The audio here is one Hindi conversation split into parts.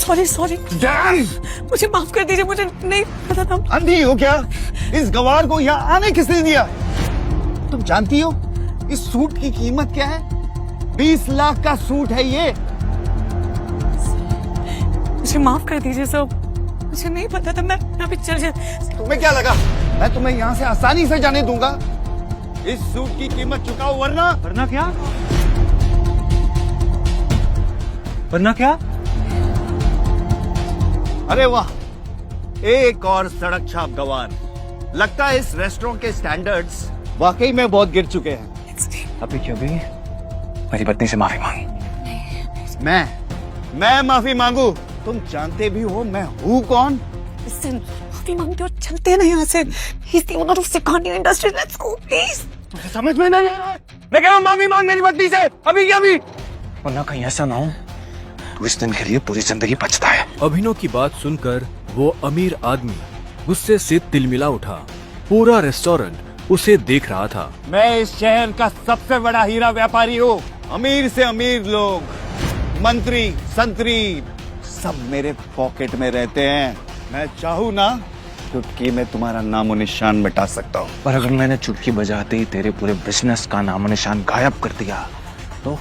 सॉरी सॉरी, मुझे माफ कर दीजिए, मुझे नहीं पता था। अंधी हो क्या? इस गवार को यहाँ आने किसने दिया? तुम जानती हो इस सूट की कीमत क्या है? 20 लाख का सूट है ये। मुझे माफ कर दीजिए सर, मुझे नहीं पता था। मैं अभी चल जाए। तुम्हें क्या लगा मैं तुम्हें यहाँ से आसानी से जाने दूंगा? इस सूट की कीमत चुकाओ वरना क्या? वरना क्या? अरे वाह, एक और सड़क छाप गवार। लगता है इस रेस्टोरेंट के स्टैंडर्ड्स वाकई में बहुत गिर चुके हैं। अभी क्यों भी मेरी पत्नी से माफी मांग। मैं माफी मांगू? तुम जानते भी हो मैं हूँ कौन? माफी मांगते हो, चलते नहीं यहाँ से। He's the owner of Sikandi Industries. Let's go, please. तुझे समझ में नहीं आ रहा है? मैं कह रहा हूँ माफी मांग मेरी पत्नी से, अभी क्या अभी। वरना कहीं ऐसा ना हो तो इस दिन के लिए पूरी जिंदगी बचता है। अभिनव की बात सुनकर वो अमीर आदमी गुस्से से तिलमिला उठा। पूरा रेस्टोरेंट उसे देख रहा था। मैं इस शहर का सबसे बड़ा हीरा व्यापारी हूँ। अमीर से अमीर लोग, मंत्री, संतरी, सब मेरे पॉकेट में रहते हैं। मैं चाहूँ ना चुटकी में तुम्हारा नामो निशान मिटा सकता हूँ। पर अगर मैंने चुटकी बजाते ही तेरे पूरे बिजनेस का नामो निशान गायब कर दिया तो?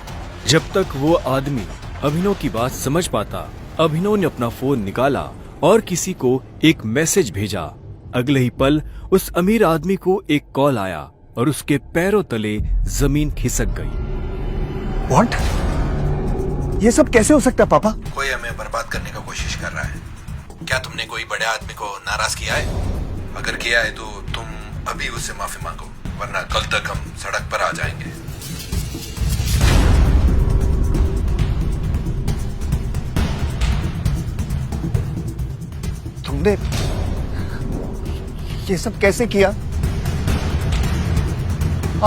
जब तक वो आदमी अभिनव की बात समझ पाता, अभिनव ने अपना फोन निकाला और किसी को एक मैसेज भेजा। अगले ही पल उस अमीर आदमी को एक कॉल आया और उसके पैरों तले जमीन खिसक गई। What? ये सब कैसे हो सकता है पापा? कोई हमें बर्बाद करने का कोशिश कर रहा है। क्या तुमने कोई बड़े आदमी को नाराज किया है? अगर किया है तो तुम अभी उससे माफी मांगो, वरना कल तक हम सड़क पर आ जाएंगे। तुमने ये सब कैसे किया?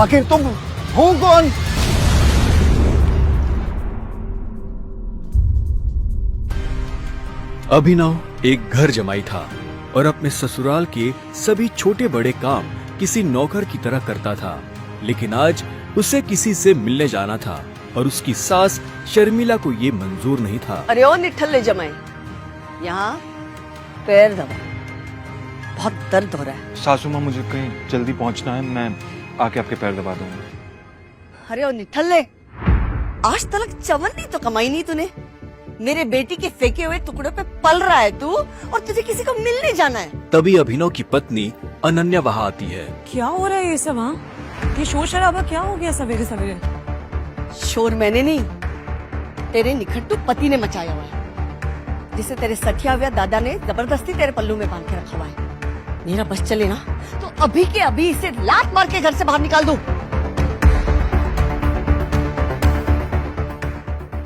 आखिर तुम हो कौन? अभिनव एक घर जमाई था और अपने ससुराल के सभी छोटे बड़े काम किसी नौकर की तरह करता था। लेकिन आज उसे किसी से मिलने जाना था और उसकी सास शर्मिला को ये मंजूर नहीं था। अरे ओ निठल्ले जमाई, यहाँ पैर दबा, बहुत दर्द हो रहा है। सासू माँ मुझे कहीं जल्दी पहुँचना है, मैं आके आपके पैर दबा दूंगा। अरे ओ निठल्ले, आज तक चवन्नी तो कमाई नहीं तूने। मेरे बेटी के फेंके हुए टुकड़ों पे पल रहा है तू, और तुझे किसी को मिलने जाना है। तभी अभिनव की पत्नी अनन्या वहाँ आती है। क्या हो रहा है ये सब? हाँ, ये शोर शराबा क्या हो गया सवेरे सवेरे? शोर मैंने नहीं, तेरे निखट्टू पति ने मचाया हुआ है, जिसे तेरे सठिया हुआ दादा ने जबरदस्ती तेरे पल्लू में बांध के रखा हुआ है। मेरा बस चले ना तो अभी के अभी इसे लात मार के घर से बाहर निकाल दूं।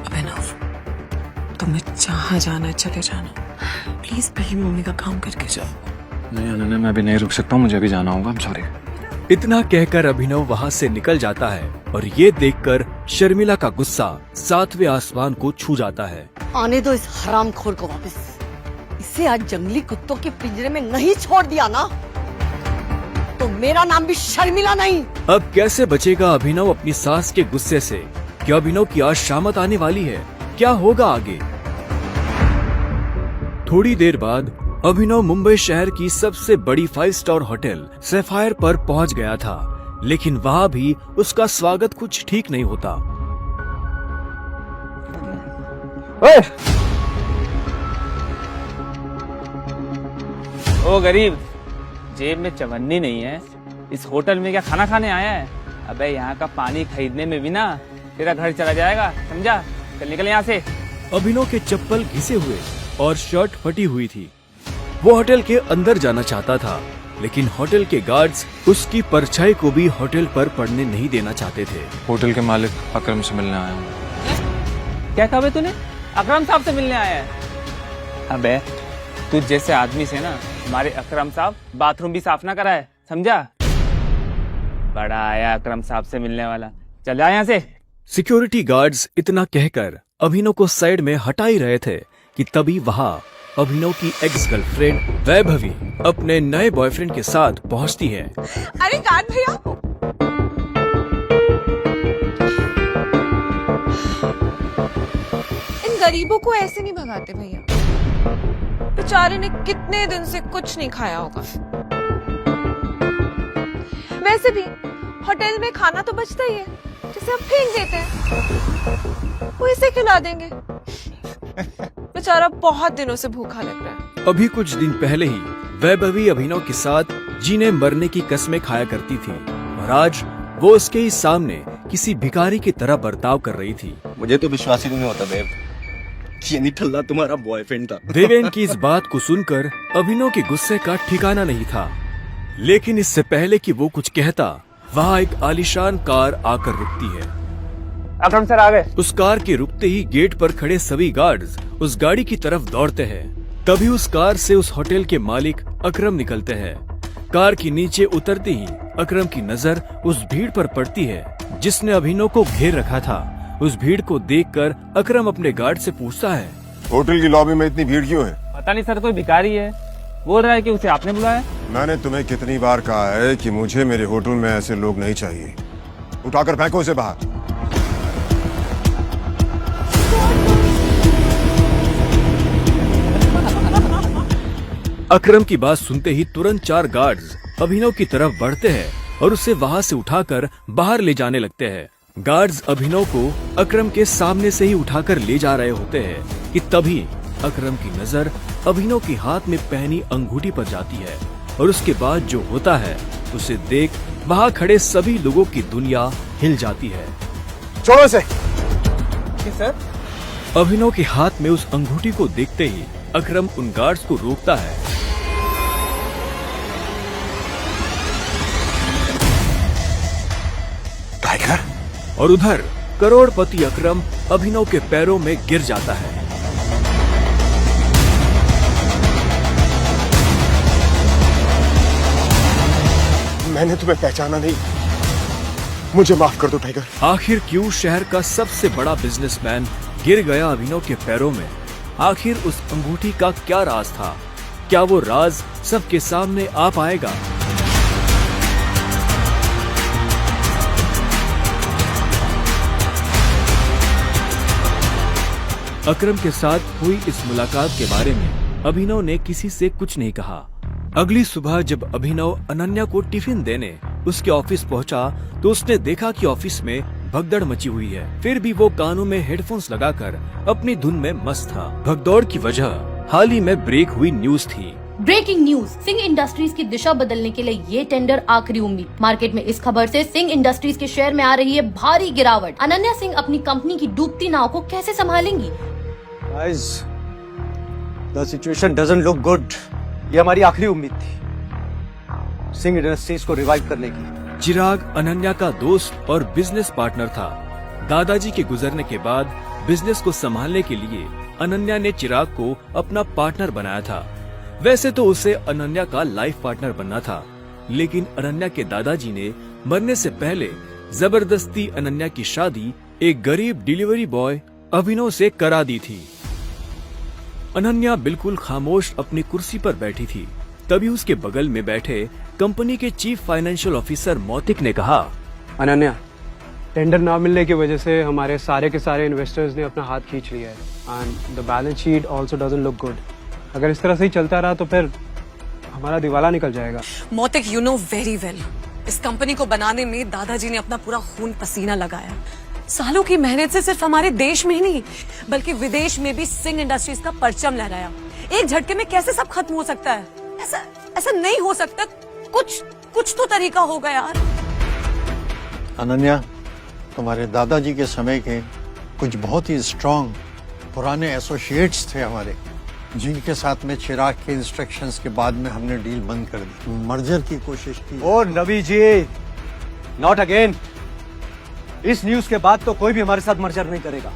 अभिनव, तुम्हें जहाँ जाना है चले जाना, प्लीज पहले मम्मी का काम करके जाओ। नहीं अनन्या, मैं अभी नहीं रुक सकता हूँ, मुझे अभी जाना होगा। I'm sorry। इतना कहकर अभिनव वहाँ से निकल जाता है और ये देखकर शर्मिला का गुस्सा 7वें आसमान को छू जाता है। आने दो इस हरामखोर को वापस। इसे आज जंगली कुत्तों के पिंजरे में नहीं छोड़ दिया ना तो मेरा नाम भी शर्मिला नहीं। अब कैसे बचेगा अभिनव अपनी सास के गुस्से से? क्या अभिनव की आज शामत आने वाली है? क्या होगा आगे? थोड़ी देर बाद अभिनव मुंबई शहर की सबसे बड़ी 5 स्टार होटल सैफायर पर पहुंच गया था, लेकिन वहां भी उसका स्वागत कुछ ठीक नहीं होता। ओ गरीब, जेब में चवन्नी नहीं है, इस होटल में क्या खाना खाने आया है? अबे यहाँ का पानी खरीदने में भी ना तेरा घर चला जाएगा, समझा? चल निकल यहाँ से। अभिनव के चप्पल घिसे हुए और शर्ट फटी हुई थी। वो होटल के अंदर जाना चाहता था, लेकिन होटल के गार्ड्स उसकी परछाई को भी होटल पर पड़ने नहीं देना चाहते थे। होटल के मालिक अकरम से मिलने आया हूँ। क्या कहा बे तूने? अकरम साहब से मिलने आया है? अबे तुझ जैसे आदमी से ना हमारे अकरम साहब बाथरूम भी साफ ना कराए, समझा? बड़ा आया अकरम साहब से मिलने वाला, चल जा यहाँ से। सिक्योरिटी गार्ड्स इतना कहकर अभिनव को साइड में हटा ही रहे थे कि तभी वहाँ अभिनव की एक्स गर्लफ्रेंड वैभवी अपने नए बॉयफ्रेंड के साथ पहुँचती है। अरे कान भैया, इन गरीबों को ऐसे नहीं भगाते भैया। बेचारे ने कितने दिन से कुछ नहीं खाया होगा। वैसे भी होटल में खाना तो बचता ही है, जिसे हम फेंक देते हैं, वो इसे खिला देंगे। बेचारा बहुत दिनों से भूखा लग रहा है। अभी कुछ दिन पहले ही वैभवी अभिनव के साथ जीने मरने की कस्में खाया करती थी और आज वो उसके ही सामने किसी भिखारी की तरह बर्ताव कर रही थी। मुझे तो विश्वास ही नहीं होता देव, ये निठल्ला तुम्हारा बॉयफ्रेंड था। देवेन की इस बात को सुनकर अभिनव के गुस्से का ठिकाना नहीं था, लेकिन इससे पहले कि वो कुछ कहता, वहाँ एक आलीशान कार आकर रुकती है। अकरम सर आ गए। उस कार के रुकते ही गेट पर खड़े सभी गार्ड्स उस गाड़ी की तरफ दौड़ते हैं। तभी उस कार से उस होटल के मालिक अकरम निकलते हैं। कार के नीचे उतरते ही अकरम की नजर उस भीड़ पर पड़ती है जिसने अभिनव को घेर रखा था। उस भीड़ को देखकर अकरम अपने गार्ड से पूछता है, होटल की लॉबी में इतनी भीड़ क्यों है? पता नहीं सर, कोई भिखारी है, बोल रहा है कि उसे आपने बुलाया। मैंने तुम्हें कितनी बार कहा है कि मुझे मेरे होटल में ऐसे लोग नहीं चाहिए। उठाकर फेंको उसे बाहर। अकरम की बात सुनते ही तुरंत 4 गार्ड्स अभिनव की तरफ बढ़ते हैं और उसे वहां से उठाकर बाहर ले जाने लगते हैं। गार्ड्स अभिनव को अकरम के सामने से ही उठाकर ले जा रहे होते हैं कि तभी अकरम की नजर अभिनव के हाथ में पहनी अंगूठी पर जाती है और उसके बाद जो होता है उसे देख वहां खड़े सभी लोगों की दुनिया हिल जाती है। छोड़ो इसे। सर, अभिनव के हाथ में उस अंगूठी को देखते ही अकरम उन गार्ड्स को रोकता है। टाइगर। और उधर करोड़पति अकरम अभिनव के पैरों में गिर जाता है। मैंने तुम्हें पहचाना नहीं, मुझे माफ कर दो टाइगर। आखिर क्यों शहर का सबसे बड़ा बिजनेसमैन गिर गया अभिनव के पैरों में? आखिर उस अंगूठी का क्या राज था? क्या वो राज सबके सामने आ पाएगा? अकरम के साथ हुई इस मुलाकात के बारे में अभिनव ने किसी से कुछ नहीं कहा। अगली सुबह जब अभिनव अनन्या को टिफिन देने उसके ऑफिस पहुंचा तो उसने देखा कि ऑफिस में भगदड़ मची हुई है। फिर भी वो कानों में हेडफोन्स लगाकर अपनी धुन में मस्त था। भगदौड़ की वजह हाल ही में ब्रेक हुई न्यूज थी। ब्रेकिंग न्यूज, सिंह इंडस्ट्रीज की दिशा बदलने के लिए ये टेंडर आखिरी उम्मीद। मार्केट में इस खबर से सिंह इंडस्ट्रीज के शेयर में आ रही है भारी गिरावट। अनन्या सिंह अपनी कंपनी की डूबती नाव को कैसे संभालेंगी? Guys, the situation doesn't look good. ये हमारी आखिरी उम्मीद थी सिंह इंडस्ट्रीज को रिवाइव करने की। चिराग अनन्या का दोस्त और बिजनेस पार्टनर था। दादाजी के गुजरने के बाद बिजनेस को संभालने के लिए अनन्या ने चिराग को अपना पार्टनर बनाया था। वैसे तो उसे अनन्या का लाइफ पार्टनर बनना था, लेकिन अनन्या के दादाजी ने मरने से पहले जबरदस्ती अनन्या की शादी एक गरीब डिलीवरी बॉय अभिनव से करा दी थी। अनन्या बिल्कुल खामोश अपनी कुर्सी पर बैठी थी। तभी उसके बगल में बैठे कंपनी के चीफ फाइनेंशियल ऑफिसर मौतिक ने कहा, अनन्या, टेंडर ना मिलने की वजह से हमारे सारे के सारे इन्वेस्टर्स ने अपना हाथ खींच लिया है and the balance sheet also doesn't look good. अगर इस तरह से ही चलता रहा तो फिर हमारा दिवाला निकल जाएगा। मोतिक, यू नो वेरी वेल, इस कंपनी को बनाने में दादाजी ने अपना पूरा खून पसीना लगाया। सालों की मेहनत से सिर्फ हमारे देश में ही नहीं बल्कि विदेश में भी सिंह इंडस्ट्रीज का परचम लहराया। एक झटके में कैसे सब खत्म हो सकता है? ऐसा नहीं हो सकता। कुछ तो तरीका होगा यार। अनन्या, तुम्हारे दादाजी के समय के कुछ बहुत ही स्ट्रांग पुराने एसोसिएट्स थे हमारे, जिनके साथ में चिराग के इंस्ट्रक्शंस के बाद में हमने डील बंद कर दी, मर्जर की कोशिश की। ओ नबी जी, नॉट अगेन। इस न्यूज के बाद तो कोई भी हमारे साथ मर्जर नहीं करेगा।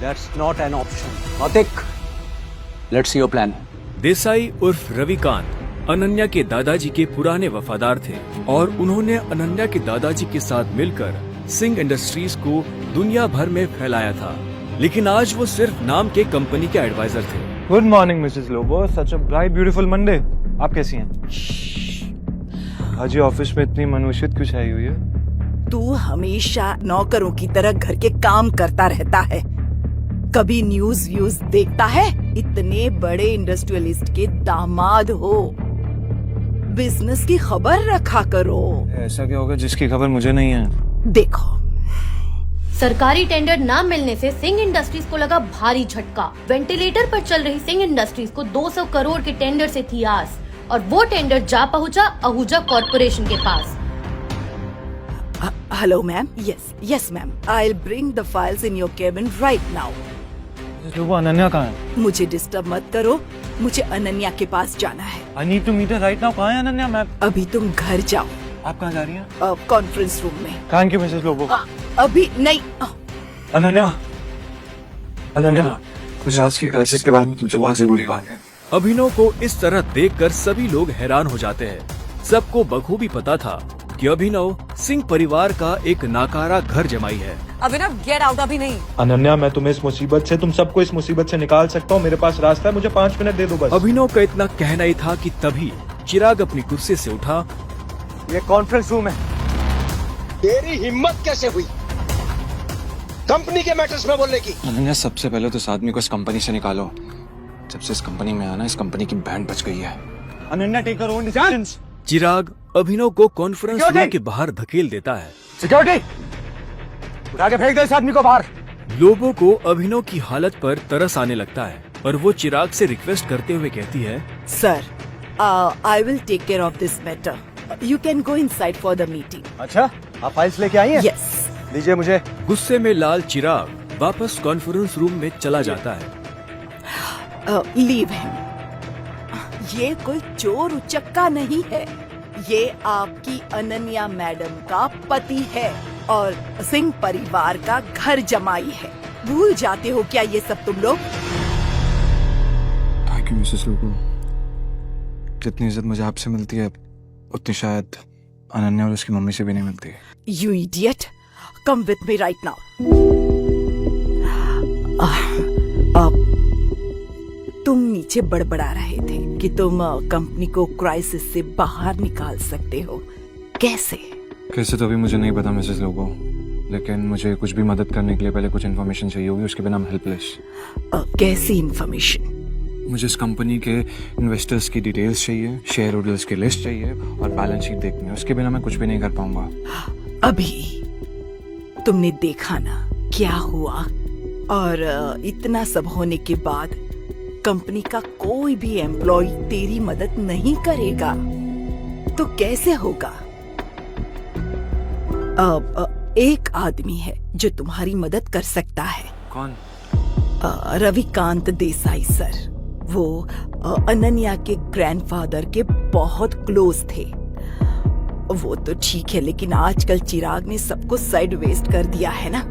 That's not an option. Mautik, let's see your plan. Desai उर्फ रविकांत अनन्या के दादाजी के पुराने वफादार थे और उन्होंने अनन्या के दादाजी के साथ मिलकर सिंह इंडस्ट्रीज को दुनिया भर में फैलाया था। लेकिन आज वो सिर्फ नाम के कंपनी के एडवाइजर थे। Good morning Mrs Lobo, such a bright beautiful Monday. आप कैसी हैं? आज ये ऑफिस में इतनी मनुष्यत क्यों छाई हुई है? तू हमेशा नौकरों की तरह घर के काम करता रहता है। कभी न्यूज व्यूज देखता है? इतने बड़े इंडस्ट्रियलिस्ट के दामाद हो, बिजनेस की खबर रखा करो। ऐसा क्या होगा जिसकी खबर मुझे नहीं है? देखो, सरकारी टेंडर न मिलने से सिंह इंडस्ट्रीज को लगा भारी झटका। वेंटिलेटर पर चल रही सिंह इंडस्ट्रीज को 200 करोड़ के टेंडर से थी आस, और वो टेंडर जा पहुंचा आहूजा कॉर्पोरेशन के पास। Hello ma'am. Yes ma'am, I will bring the files in your cabin right now. वो अनन्या कहाँ है? मुझे डिस्टर्ब मत करो, मुझे अनन्या के पास जाना है। I need to meet her right now. कहाँ है अनन्या मैम? अभी तुम घर जाओ। आप कहाँ जा रही हैं? कॉन्फ्रेंस रूम में। Thank you Mrs Lobo. अभी नहीं। अनन्या, कुछ आज की क्राइसिस के बारे में तुमसे बहुत जरूरी बात है। अभिनव को इस तरह देखकर सभी लोग हैरान हो जाते हैं। सबको बखूबी पता था कि अभिनव सिंह परिवार का एक नाकारा घर जमाई है। अभिनव गेट आउट अभी नहीं। अनन्या, मैं तुम्हें इस मुसीबत से, तुम सबको इस मुसीबत से निकाल सकता हूँ। मेरे पास रास्ता है, मुझे 5 मिनट दे दो बस। अभिनव का इतना कहना ही था कि तभी चिराग अपनी कुर्सी से उठा। ये कॉन्फ्रेंस रूम है। तेरी हिम्मत कैसे हुई कंपनी के मैटर्स में बोलने की? अनन्या, सबसे पहले तो इस आदमी को इस कंपनी से निकालो। जब से इस कंपनी में आना, इस कंपनी की बैंड बच गई है। Ananya, take your own decisions. Chirag Abhinav को कॉन्फ्रेंस रूम के बाहर धकेल देता है। सिक्योरिटी, उठा के फेंक दो इस आदमी को बाहर। लोगों को अभिनव की हालत पर तरस आने लगता है और वो चिराग से रिक्वेस्ट करते हुए कहती है, sir, I will take care of this matter. You can go inside for the meeting. अच्छा, आप फाइल्स लेके आई हैं? यस। दीजिए मुझे। गुस्से में लाल चिराग वापस कॉन्फ्रेंस रूम में चला जाता है। Leave him. ये कोई चोर उचक्का नहीं है, ये आपकी अनन्या मैडम का पति है और सिंह परिवार का घर जमाई है। भूल जाते हो क्या ये सब तुम लोग? Thank you Mrs Lobo. जितनी इज्जत मुझे आपसे मिलती है, उतनी शायद अनन्या और उसकी मम्मी से भी नहीं मिलती। You idiot! Come with me right now. तुम नीचे बड़बड़ा रहे थे कि तुम कंपनी को क्राइसिस से बाहर निकाल सकते हो। कैसे? कैसे तो अभी मुझे नहीं पता मिसेस लोबो, लेकिन मुझे कुछ भी मदद करने के लिए पहले कुछ इन्फॉर्मेशन चाहिए होगी, उसके बिना I'm हेल्पलेस। कैसी इन्फॉर्मेशन? मुझे इस कंपनी के इन्वेस्टर्स की डिटेल्स चाहिए, शेयर होल्डर्स की लिस्ट चाहिए और बैलेंस शीट देखनी है। उसके बिना मैं कुछ भी नहीं कर पाऊंगा। अभी तुमने देखा ना क्या हुआ, और इतना सब होने के बाद कंपनी का कोई भी एम्प्लॉय तेरी मदद नहीं करेगा तो कैसे होगा? एक आदमी है जो तुम्हारी मदद कर सकता है। कौन? रविकांत देसाई सर। वो अनन्या के ग्रैंडफादर के बहुत क्लोज थे। वो तो ठीक है, लेकिन आजकल चिराग ने सबको साइड वेस्ट कर दिया है ना।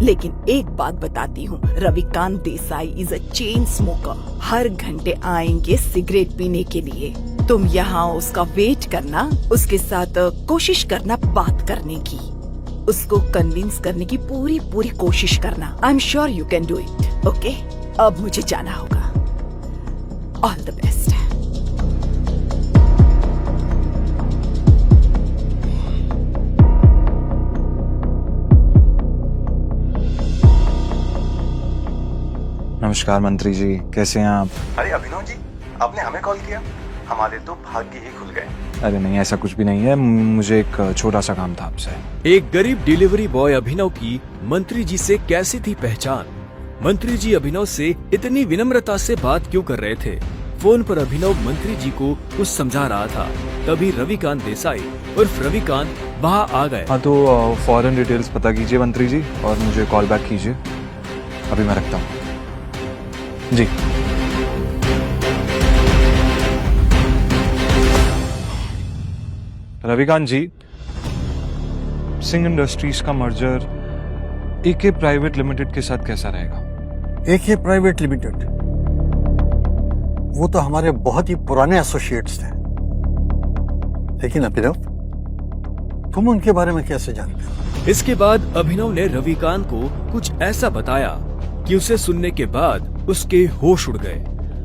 लेकिन एक बात बताती हूँ, Ravikant Desai is a chain smoker. हर घंटे आएंगे सिगरेट पीने के लिए। तुम यहाँ उसका वेट करना, उसके साथ कोशिश करना बात करने की, उसको कन्विंस करने की पूरी कोशिश करना। I am sure you can do it. Okay, अब मुझे जाना होगा। All the best. नमस्कार मंत्री जी, कैसे हैं आप? अरे अभिनव जी, आपने हमें कॉल किया? हमारे तो भाग्य ही खुल गए। अरे नहीं, ऐसा कुछ भी नहीं है। मुझे एक छोटा सा काम था आपसे। एक गरीब डिलीवरी बॉय अभिनव की मंत्री जी से कैसी थी पहचान? मंत्री जी अभिनव से इतनी विनम्रता से बात क्यों कर रहे थे? फोन पर अभिनव मंत्री जी को कुछ समझा रहा था, तभी रविकांत देसाई उर्फ रविकांत वहाँ आ गए। हाँ तो फॉरेन डिटेल्स पता कीजिए मंत्री जी और मुझे कॉल बैक कीजिए। अभी मैं रखता हूँ जी। रविकांत जी, सिंह इंडस्ट्रीज का मर्जर एके प्राइवेट लिमिटेड के साथ कैसा रहेगा? एके प्राइवेट लिमिटेड, वो तो हमारे बहुत ही पुराने एसोसिएट्स थे। लेकिन अभिनव, तुम उनके बारे में कैसे जानते हो? इसके बाद अभिनव ने रविकांत को कुछ ऐसा बताया कि उसे सुनने के बाद उसके होश उड़ गए।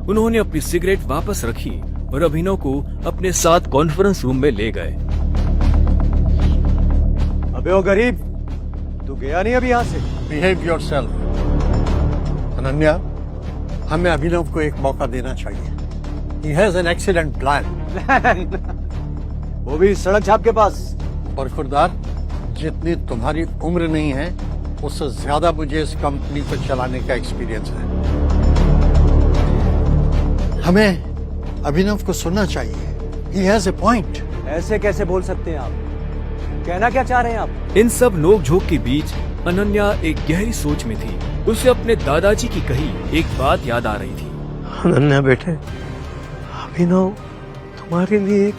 उन्होंने अपनी सिगरेट वापस रखी और अभिनव को अपने साथ कॉन्फ्रेंस रूम में ले गए। अबे ओ गरीब, तू गया नहीं अभी यहाँ से? Behave yourself. अनन्या, हमें अभिनव को एक मौका देना चाहिए। He has an excellent plan. वो भी सड़क छाप के पास। और खुरदार, जितनी तुम्हारी उम्र नहीं है उससे ज्यादा मुझे इस कंपनी को चलाने का एक्सपीरियंस है। हमें अभिनव को सुनना चाहिए। He has a point. ऐसे कैसे बोल सकते हैं आप? कहना क्या चाह रहे हैं आप? इन सब नोक-झोंक के बीच अनन्या एक गहरी सोच में थी। उसे अपने दादाजी की कही एक बात याद आ रही थी। अनन्या बेटे, अभिनव तुम्हारे लिए एक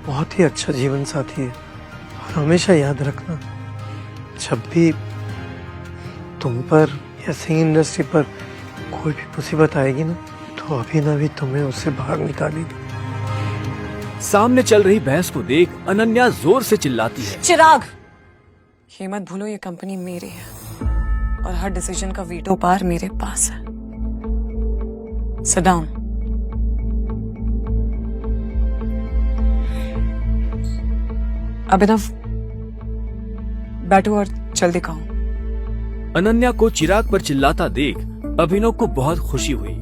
बहुत ही अच्छा जीवन साथी है और हमेशा याद रखना, जब भी तुम पर या सिंह इंडस्ट्री पर कोई भी मुसीबत आएगी ना, तो अभिनव ही तुम्हें उससे बाहर निकालेगी। सामने चल रही बहस को देख अनन्या जोर से चिल्लाती है। चिराग, ये मत भूलो ये कंपनी मेरी है और हर डिसीजन का वीटो पावर मेरे पास है। Sit down. अभिनव, बैठो और जल्दी कहो। अनन्या को चिराग पर चिल्लाता देख अभिनव को बहुत खुशी हुई।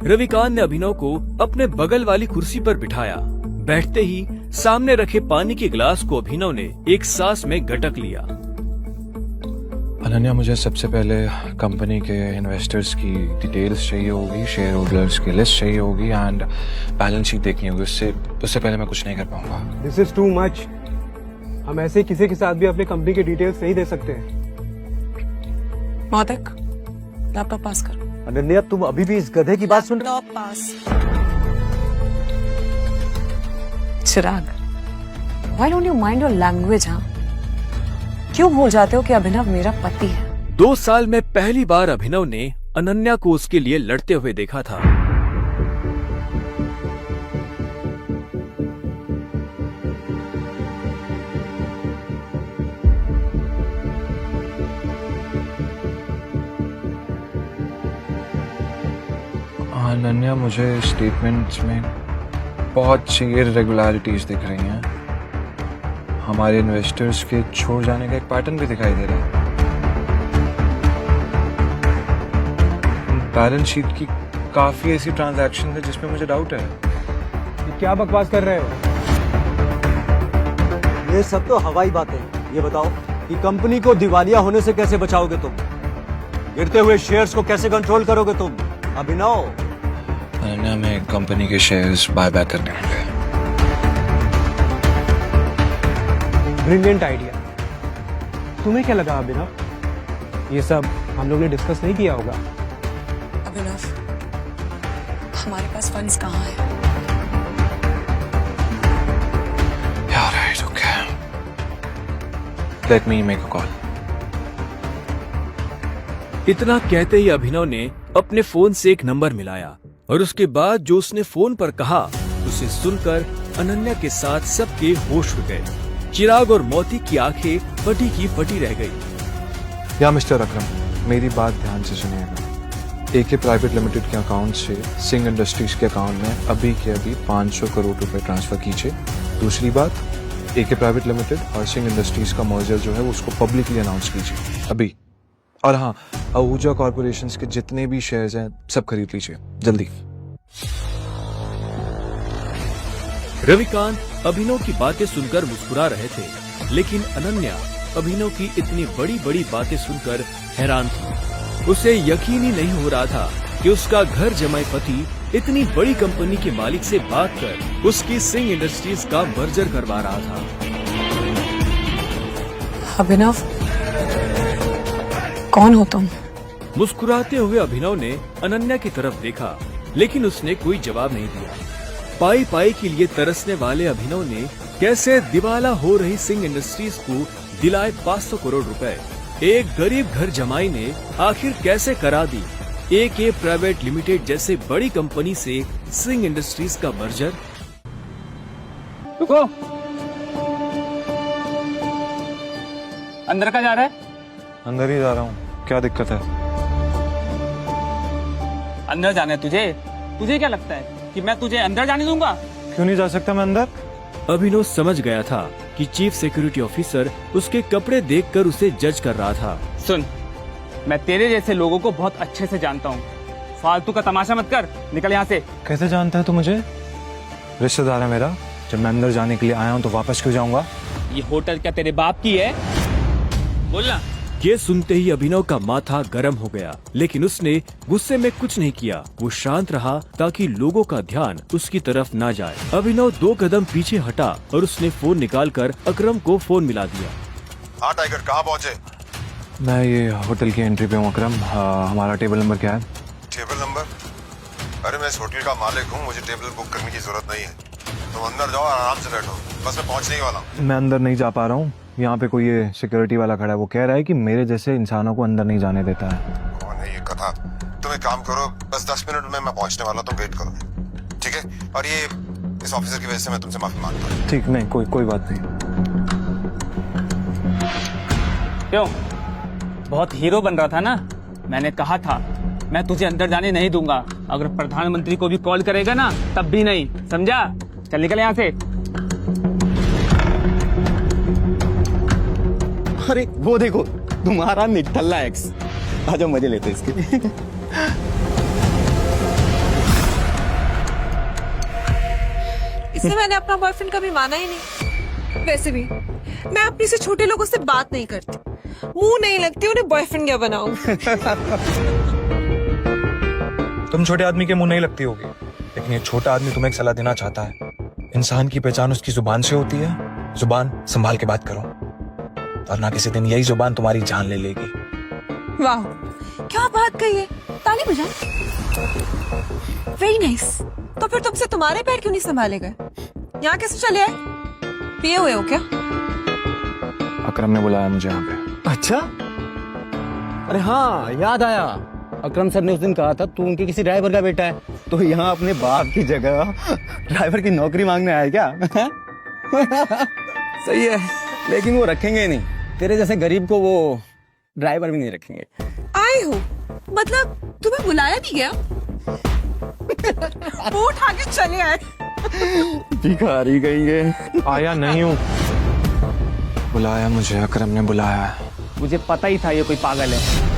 रविकांत ने अभिनव को अपने बगल वाली कुर्सी पर बिठाया। बैठते ही सामने रखे पानी के गिलास को अभिनव ने एक सांस में गटक लिया। अनन्या, मुझे सबसे पहले कंपनी के इन्वेस्टर्स की डिटेल्स चाहिए होगी, शेयर होल्डर्स की लिस्ट चाहिए होगी एंड बैलेंस शीट देखनी होगी। उससे पहले मैं कुछ नहीं कर पाऊंगा। This is too much. हम ऐसे किसी के साथ भी अपनी कंपनी की डिटेल्स नहीं दे सकते हैं। मौतिक, लैपटॉप पास करो। अनन्या, तुम अभी भी इस गधे की बात सुन रहे हो? Laptop pass. Chirag, why don't you mind your language, हाँ? क्यों भूल जाते हो कि अभिनव मेरा पति है? 2 साल में पहली बार अभिनव ने अनन्या को उसके लिए लड़ते हुए देखा था। अनन्या, मुझे स्टेटमेंट्स में बहुत सी इरेगुलरिटीज दिख रही हैं। हमारे इन्वेस्टर्स के छोड़ जाने का एक पैटर्न भी दिखाई दे रहा है। बैलेंस शीट की काफी ऐसी ट्रांजैक्शन है जिसमें मुझे डाउट है। ये क्या बकवास कर रहे हो? ये सब तो हवाई बातें हैं। ये बताओ कि कंपनी को दिवालिया होने से कैसे बचाओगे तुम? गिरते हुए शेयर्स को कैसे कंट्रोल करोगे तुम? अभिनव, अनन्या, में कंपनी के शेयर्स बाय बैक करने होंगे। Brilliant idea. तुम्हें क्या लगा अभिनव? ये सब हम लोग ने डिस्कस नहीं किया होगा। अभिनव, हमारे पास फंड्स कहाँ हैं? Yeah, right, okay. Let me make a call. इतना कहते ही अभिनव ने अपने फोन से एक नंबर मिलाया और उसके बाद जो उसने फोन पर कहा उसे सुनकर अनन्या के साथ सबके होश उड़ गए। चिराग और मोती की आंखें फटी की फटी रह गई। या मिस्टर अकरम, मेरी बात ध्यान से सुनिएगा। एके प्राइवेट लिमिटेड के अकाउंट से सिंह इंडस्ट्रीज के अकाउंट में अभी के अभी 500 करोड़ रुपए ट्रांसफर कीजिए। दूसरी बात, एके प्राइवेट लिमिटेड और सिंह इंडस्ट्रीज का मर्जर जो है उसको पब्लिकली अनाउंस कीजिए अभी। और हाँ, आहूजा कॉर्पोरेशन के जितने भी शेयर्स हैं सब खरीद लीजिए जल्दी। रविकांत अभिनव की बातें सुनकर मुस्कुरा रहे थे, लेकिन अनन्या अभिनव की इतनी बड़ी बड़ी बातें सुनकर हैरान थी। उसे यकीन ही नहीं हो रहा था कि उसका घर जमाई पति इतनी बड़ी कंपनी के मालिक से बात कर उसकी सिंह इंडस्ट्रीज का मर्जर करवा रहा था। अभिनव, कौन हो तुम? मुस्कुराते हुए अभिनव ने अनन्या की तरफ देखा, लेकिन उसने कोई जवाब नहीं दिया। पाई पाई के लिए तरसने वाले अभिनव ने कैसे दिवाला हो रही सिंह इंडस्ट्रीज को दिलाए 500 करोड़ रुपए। एक गरीब घर जमाई ने आखिर कैसे करा दी एके प्राइवेट लिमिटेड जैसे बड़ी कंपनी से सिंह इंडस्ट्रीज का मर्जर। रुको, अंदर का जा रहा है? अंदर ही जा रहा हूँ, क्या दिक्कत है? अंदर जाना है तुझे? तुझे क्या लगता है कि मैं तुझे अंदर जाने दूंगा? क्यों नहीं जा सकता मैं अंदर? अभिनव समझ गया था कि चीफ सिक्योरिटी ऑफिसर उसके कपड़े देखकर उसे जज कर रहा था। सुन, मैं तेरे जैसे लोगों को बहुत अच्छे से जानता हूँ, फालतू का तमाशा मत कर, निकल यहाँ से। कैसे जानता है तू मुझे? रिश्तेदार है मेरा। जब मैं अंदर जाने के लिए आया हूँ तो वापस क्यों जाऊंगा? ये होटल क्या तेरे बाप की है? बोलना। ये सुनते ही अभिनव का माथा गर्म हो गया, लेकिन उसने गुस्से में कुछ नहीं किया। वो शांत रहा ताकि लोगों का ध्यान उसकी तरफ ना जाए। अभिनव 2 कदम पीछे हटा और उसने फोन निकालकर अकरम को फोन मिला दिया। हाँ टाइगर, कहाँ पहुँचे? मैं ये होटल की एंट्री पे हूँ अकरम। हमारा टेबल नंबर क्या है? Table number? अरे मैं इस होटल का मालिक हूँ, मुझे टेबल बुक करने की जरूरत नहीं है। तुम अंदर जाओ, आराम से बैठो, बस मैं पहुँचने ही वाला हूँ। मैं अंदर नहीं जा पा रहा हूँ। यहाँ पे कोई ये सिक्योरिटी वाला खड़ा है, वो कह रहा है कि मेरे जैसे इंसानों को अंदर नहीं जाने देता है। कौन है ये कथा? तुम एक काम करो, बस 10 मिनट में मैं पहुँचने वाला, तुम वेट करो, ठीक है? और ये इस ऑफिसर की वजह से मैं तुमसे माफी मांगता हूँ। ठीक, नहीं कोई बात नहीं। क्यों, बहुत हीरो बन रहा था ना? मैंने कहा था मैं तुझे अंदर जाने नहीं दूंगा। अगर प्रधानमंत्री को भी कॉल करेगा ना, तब भी नहीं, समझा? चल निकल यहाँ से। अरे वो देखो, तुम्हारा निठल्ला एक्स। आजा मजे लेते इसके। इससे मैंने अपना बॉयफ्रेंड कभी माना ही नहीं। वैसे भी मैं अपनी से छोटे लोगों से बात नहीं करती, मुंह नहीं लगती उन्हें बॉयफ्रेंड क्या बनाऊं। तुम छोटे आदमी के मुंह नहीं लगती होगी, लेकिन ये छोटा आदमी तुम्हें एक सलाह देना चाहता है। इंसान की पहचान उसकी जुबान से होती है। जुबान संभाल के बात करो, वरना किसी दिन यही जुबान तुम्हारी जान ले लेगी। वाह, क्या बात कही है। ताली बजा। Very nice. तो फिर तुमसे तुम्हारे पैर क्यों नहीं संभाले गए? यहाँ कैसे चले आए? पिए हुए हो क्या? अकरम ने बुलाया मुझे यहाँ पे। अच्छा, अरे हाँ याद आया, अकरम सर ने उस दिन कहा था तू उनके किसी ड्राइवर का बेटा है। तो यहाँ अपने बाप की जगह ड्राइवर की नौकरी मांगने आया क्या? सही है, लेकिन वो रखेंगे नहीं, तेरे जैसे गरीब को वो ड्राइवर भी नहीं रखेंगे। आए हो मतलब तुम्हें बुलाया नहीं गया? वो उठा के चले आए। भिखारी कहेंगे। आया नहीं हूँ, बुलाया मुझे, अकरम ने बुलाया। मुझे पता ही था ये कोई पागल है।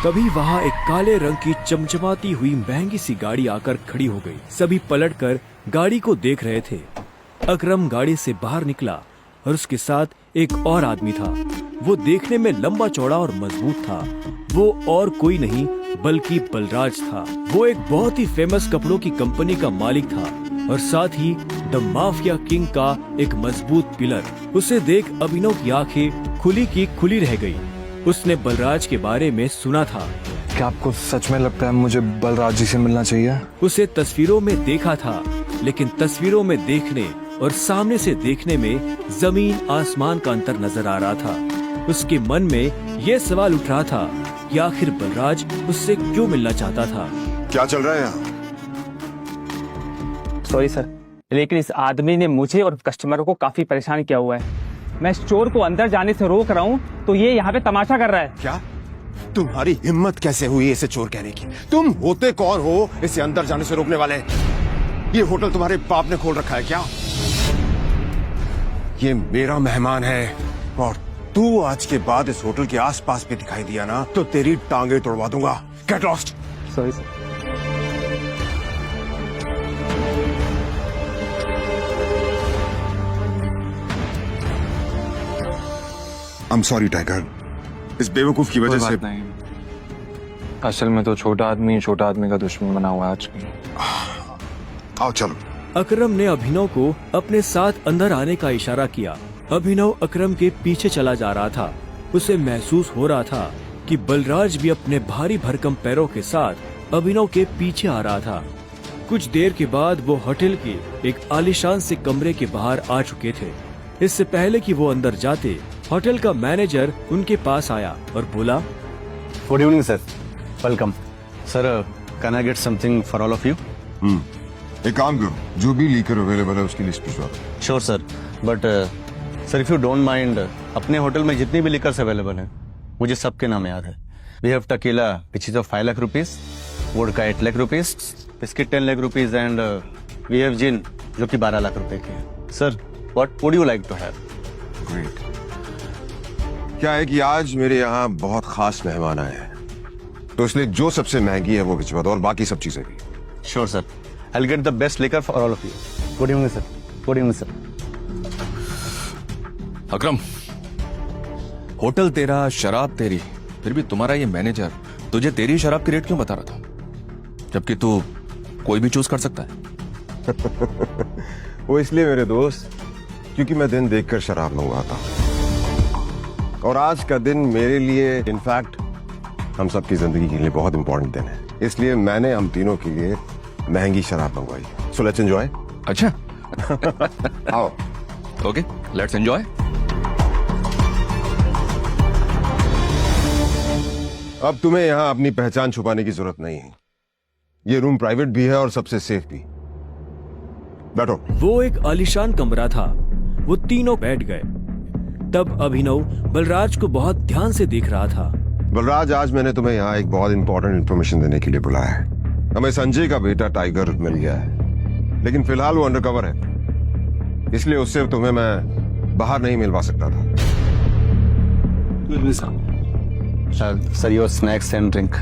तभी वहाँ एक काले रंग की चमचमाती हुई महंगी सी गाड़ी आकर खड़ी हो गई। सभी पलटकर गाड़ी को देख रहे थे। अकरम गाड़ी से बाहर निकला और उसके साथ एक और आदमी था। वो देखने में लंबा चौड़ा और मजबूत था। वो और कोई नहीं बल्कि बलराज था। वो एक बहुत ही फेमस कपड़ों की कंपनी का मालिक था और साथ ही द माफिया किंग का एक मजबूत पिलर। उसे देख अभिनव की आंखें खुली की खुली रह गई। उसने बलराज के बारे में सुना था। क्या आपको सच में लगता है मुझे बलराज जी से मिलना चाहिए? उसे तस्वीरों में देखा था, लेकिन तस्वीरों में देखने और सामने से देखने में जमीन आसमान का अंतर नजर आ रहा था। उसके मन में ये सवाल उठ रहा था कि आखिर बलराज उससे क्यों मिलना चाहता था। क्या चल रहा है यहाँ? सॉरी सर, लेकिन इस आदमी ने मुझे और कस्टमरों को काफी परेशान किया हुआ है। मैं इस चोर को अंदर जाने से रोक रहा हूँ तो ये यहाँ पे तमाशा कर रहा है। क्या तुम्हारी हिम्मत कैसे हुई इसे चोर कहने की? तुम होते कौन हो इसे अंदर जाने से रोकने वाले? ये होटल तुम्हारे बाप ने खोल रखा है क्या? ये मेरा मेहमान है और तू आज के बाद इस होटल के आसपास भी दिखाई दिया ना तो तेरी टांगे तोड़वा दूंगा। Get lost. Sorry sir. I'm sorry tiger, इस बेवकूफ की वजह से। नहीं, असल में तो छोटा आदमी का दुश्मन बना हुआ है आज। आओ चलो। अकरम ने अभिनव को अपने साथ अंदर आने का इशारा किया। अभिनव अकरम के पीछे चला जा रहा था। उसे महसूस हो रहा था कि बलराज भी अपने भारी भरकम पैरों के साथ अभिनव के पीछे आ रहा था। कुछ देर के बाद वो होटल के एक आलीशान से कमरे के बाहर आ चुके थे। इससे पहले कि वो अंदर जाते, होटल का मैनेजर उनके पास आया और बोला, good evening sir, welcome sir, can I get something for all of you? एक काम करो, जो भी लीकर अवेलेबल है उसकी लिस्ट भिजवा दो। Sure sir, but sir if you don't mind, अपने होटल में जितनी भी लिकर्स अवेलेबल हैं मुझे सबके नाम याद है। We have tequila which is of 5 lakh rupees, vodka 8 lakh rupees, biscuit 10 lakh rupees and we have gin जो कि 12 लाख रुपए की है। Sir What would you like to have? Great. क्या है कि आज मेरे यहाँ बहुत खास मेहमान आए हैं, तो इसलिए जो सबसे महंगी है वो भिजवा दो और बाकी सब चीजें भी। Sure, sir. I'll get the best liquor for all of you. Good evening, sir. Good evening, sir. Akram, hotel तेरा, शराब तेरी, फिर भी तुम्हारा ये मैनेजर तुझे तेरी शराब की रेट क्यों बता रहा था, जबकि तू कोई भी चूज कर सकता है। वो इसलिए मेरे दोस्त, क्योंकि मैं दिन देखकर शराब मंगवाता हूं, और आज का दिन मेरे लिए, इनफैक्ट हम सबकी जिंदगी के लिए बहुत इंपॉर्टेंट दिन है, इसलिए मैंने हम तीनों के लिए महंगी शराब मंगवाई। So let's enjoy. अच्छा आओ। Okay, let's enjoy. अब तुम्हें यहाँ अपनी पहचान छुपाने की जरूरत नहीं है। ये रूम प्राइवेट भी है और सबसे सेफ भी। बैठो। वो एक आलीशान कमरा था। वो तीनों बैठ गए। तब अभिनव बलराज को बहुत ध्यान से देख रहा था। बलराज, आज मैंने तुम्हें यहाँ एक बहुत इंपॉर्टेंट इन्फॉर्मेशन देने के लिए बुलाया है। हमें संजय का बेटा टाइगर मिल गया है, लेकिन फिलहाल वो अंडरकवर है, इसलिए उससे तुम्हें मैं बाहर नहीं मिलवा सकता था। Sir, your snacks and drink.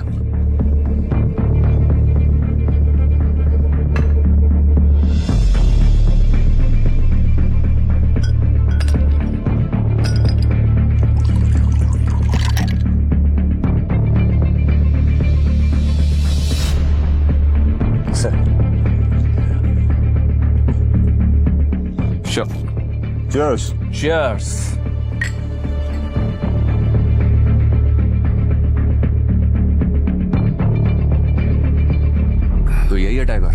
Sure. Cheers. Cheers. तो यही है टाइगर?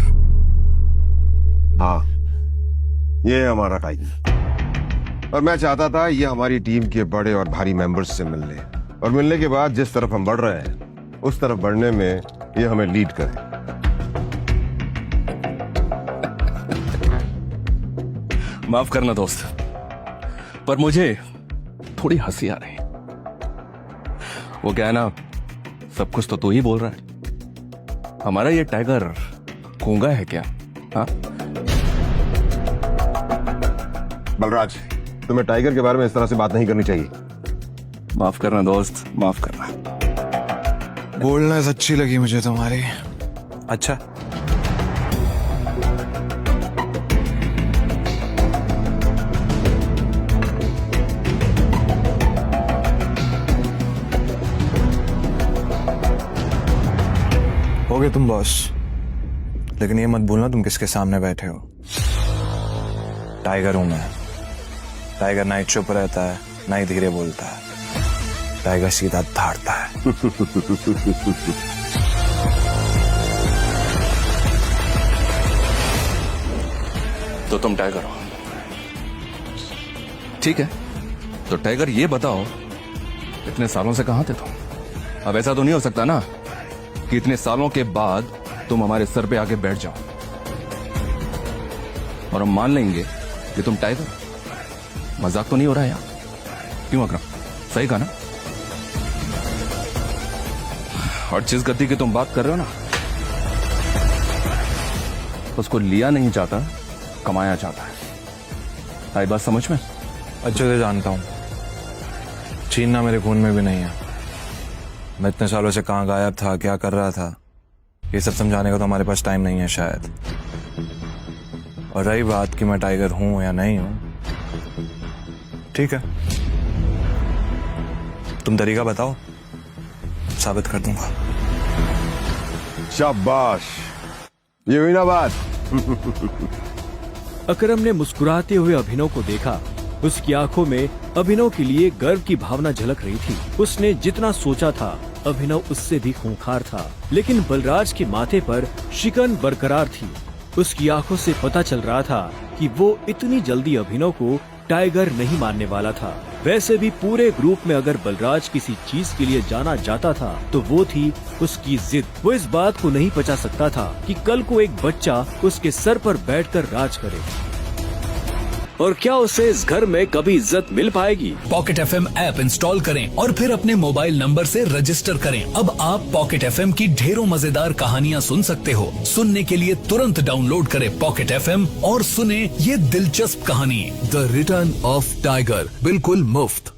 हाँ, ये है हमारा टाइगर, और मैं चाहता था ये हमारी टीम के बड़े और भारी मेंबर्स से मिल ले, और मिलने के बाद जिस तरफ हम बढ़ रहे हैं उस तरफ बढ़ने में ये हमें लीड करे। माफ करना दोस्त, पर मुझे थोड़ी हंसी आ रही। वो क्या है ना, सब कुछ तो तू ही बोल रहा है। हमारा ये टाइगर गूंगा है क्या? हाँ बलराज, तुम्हें टाइगर के बारे में इस तरह से बात नहीं करनी चाहिए। माफ करना दोस्त, माफ करना। बोलनेस अच्छी लगी मुझे तुम्हारी। अच्छा, हो गए तुम बॉस, लेकिन ये मत भूलना तुम किसके सामने बैठे हो। टाइगर हूं मैं। टाइगर ना ही चुप रहता है, ना ही धीरे बोलता है। टाइगर सीधा धाड़ता है। तो तुम टाइगर हो, ठीक है। तो टाइगर ये बताओ, इतने सालों से कहां थे तुम? अब ऐसा तो नहीं हो सकता ना कि इतने सालों के बाद तुम हमारे सर पे आके बैठ जाओ और हम मान लेंगे कि तुम टाइगर। मजाक तो नहीं हो रहा है यार? क्यों अकरम, सही कहा ना? और जिस गद्दी की तुम बात कर रहे हो ना, उसको लिया नहीं जाता, कमाया जाता है। आई बात समझ में? अच्छे से जानता हूं, छीनना मेरे खून में भी नहीं है। मैं इतने सालों से कहां गायब था, क्या कर रहा था, ये सब समझाने का तो हमारे पास टाइम नहीं है शायद। और रही बात कि मैं टाइगर हूं या नहीं हूं, ठीक है, तुम तरीका बताओ, साबित कर दूंगा। शाबाश, ये हुई ना बात। अकरम ने मुस्कुराते हुए अभिनव को देखा। उसकी आंखों में अभिनव के लिए गर्व की भावना झलक रही थी। उसने जितना सोचा था, अभिनव उससे भी खूंखार था, लेकिन बलराज के माथे पर शिकन बरकरार थी। उसकी आंखों से पता चल रहा था कि वो इतनी जल्दी अभिनव को टाइगर नहीं मानने वाला था। वैसे भी पूरे ग्रुप में अगर बलराज किसी चीज के लिए जाना जाता था तो वो थी उसकी जिद। वो इस बात को नहीं पचा सकता था कि कल को एक बच्चा उसके सर पर बैठकर राज करे। और क्या उसे इस घर में कभी इज्जत मिल पाएगी? पॉकेट FM ऐप इंस्टॉल करें और फिर अपने मोबाइल नंबर से रजिस्टर करें। अब आप पॉकेट FM की ढेरों मजेदार कहानियाँ सुन सकते हो। सुनने के लिए तुरंत डाउनलोड करें पॉकेट FM और सुने ये दिलचस्प कहानी द रिटर्न ऑफ टाइगर, बिल्कुल मुफ्त।